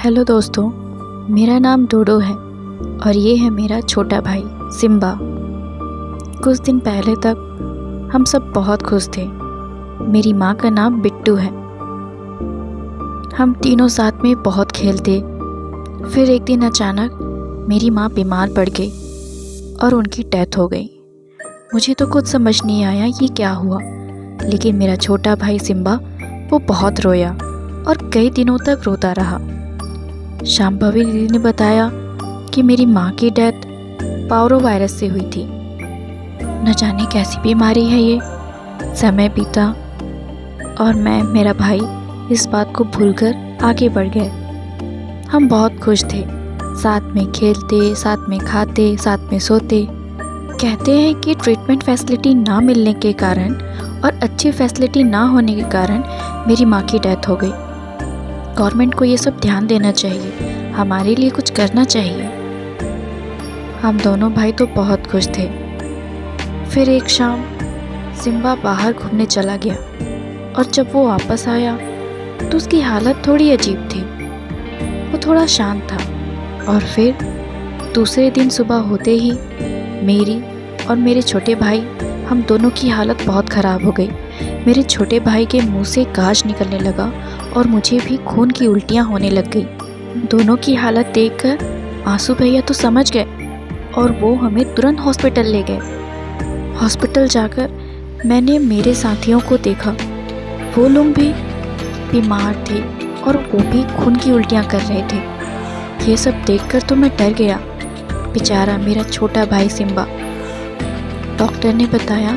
Hello दोस्तों, मेरा नाम डोडो है और ये है मेरा छोटा भाई सिम्बा। कुछ दिन पहले तक हम सब बहुत खुश थे। मेरी माँ का नाम बिट्टू है। हम तीनों साथ में बहुत खेलते। फिर एक दिन अचानक मेरी माँ बीमार पड़ गई और उनकी डेथ हो गई। मुझे तो कुछ समझ नहीं आया ये क्या हुआ, लेकिन मेरा छोटा भाई सिम्बा वो बहुत रोया और कई दिनों तक रोता रहा। शांभवी दीदी ने बताया कि मेरी माँ की डेथ पायरो वायरस से हुई थी। न जाने कैसी बीमारी है ये। समय बीता और मैं मेरा भाई इस बात को भूलकर आगे बढ़ गए। हम बहुत खुश थे, साथ में खेलते, साथ में खाते, साथ में सोते। कहते हैं कि ट्रीटमेंट फैसिलिटी ना मिलने के कारण और अच्छी फैसिलिटी ना होने के कारण मेरी माँ की डेथ हो गई। गवर्नमेंट को ये सब ध्यान देना चाहिए, हमारे लिए कुछ करना चाहिए। हम दोनों भाई तो बहुत खुश थे। फिर एक शाम सिम्बा बाहर घूमने चला गया और जब वो वापस आया तो उसकी हालत थोड़ी अजीब थी। वो थोड़ा शांत था और फिर दूसरे दिन सुबह होते ही मेरी और मेरे छोटे भाई हम दोनों की हालत बहुत ख़राब हो गई। मेरे छोटे भाई के मुंह से गाज निकलने लगा और मुझे भी खून की उल्टियाँ होने लग गई। दोनों की हालत देखकर आंसू भैया तो समझ गए और वो हमें तुरंत हॉस्पिटल ले गए। हॉस्पिटल जाकर मैंने मेरे साथियों को देखा, वो लोग भी बीमार थे और वो भी खून की उल्टियाँ कर रहे थे। ये सब देखकर तो मैं डर गया। बेचारा मेरा छोटा भाई सिम्बा। डॉक्टर ने बताया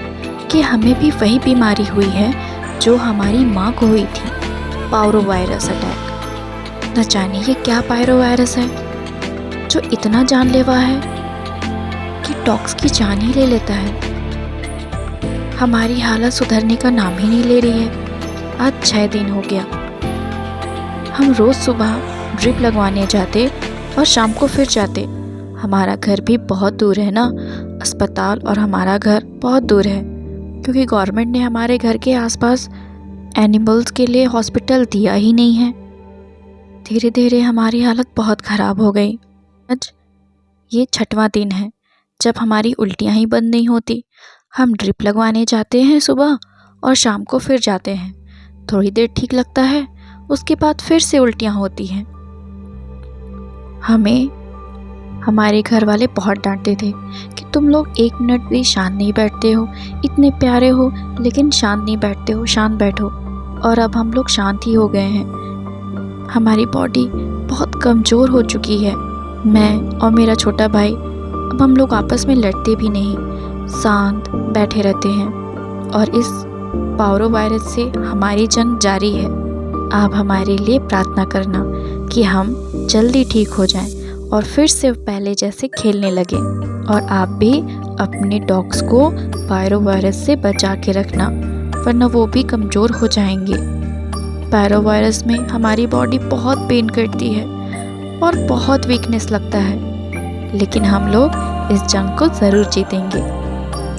कि हमें भी वही बीमारी हुई है जो हमारी माँ को हुई थी, पायरो वायरस अटैक। न जाने ये क्या पायरो वायरस है जो इतना जानलेवा है कि डॉग्स की जान ही ले लेता है। हमारी हालत सुधरने का नाम ही नहीं ले रही है। आज 6 दिन हो गया। हम रोज़ सुबह ड्रिप लगवाने जाते और शाम को फिर जाते। हमारा घर भी बहुत दूर है ना, अस्पताल और हमारा घर बहुत दूर है, क्योंकि गवर्नमेंट ने हमारे घर के आसपास एनिमल्स के लिए हॉस्पिटल दिया ही नहीं है। धीरे धीरे हमारी हालत बहुत ख़राब हो गई। आज ये 6वां दिन है जब हमारी उल्टियाँ ही बंद नहीं होती। हम ड्रिप लगवाने जाते हैं सुबह और शाम को फिर जाते हैं। थोड़ी देर ठीक लगता है, उसके बाद फिर से उल्टियाँ होती हैं। हमें हमारे घर वाले बहुत डांटते थे कि तुम लोग 1 मिनट भी शांत नहीं बैठते हो, इतने प्यारे हो लेकिन शांत नहीं बैठते हो, शांत बैठो। और अब हम लोग शांत ही हो गए हैं। हमारी बॉडी बहुत कमज़ोर हो चुकी है। मैं और मेरा छोटा भाई अब हम लोग आपस में लड़ते भी नहीं, शांत बैठे रहते हैं। और इस पायरो वायरस से हमारी जंग जारी है। आप हमारे लिए प्रार्थना करना कि हम जल्दी ठीक हो जाएं और फिर से पहले जैसे खेलने लगे। और आप भी अपने डॉग्स को पायरो वायरस से बचा के रखना, वरना वो भी कमज़ोर हो जाएंगे। पायरो वायरस में हमारी बॉडी बहुत पेन करती है और बहुत वीकनेस लगता है, लेकिन हम लोग इस जंग को ज़रूर जीतेंगे।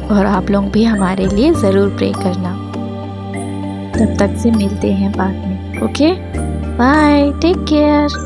और आप लोग भी हमारे लिए ज़रूर प्रे करना। तब तक से मिलते हैं बाद में। Okay, bye, take care.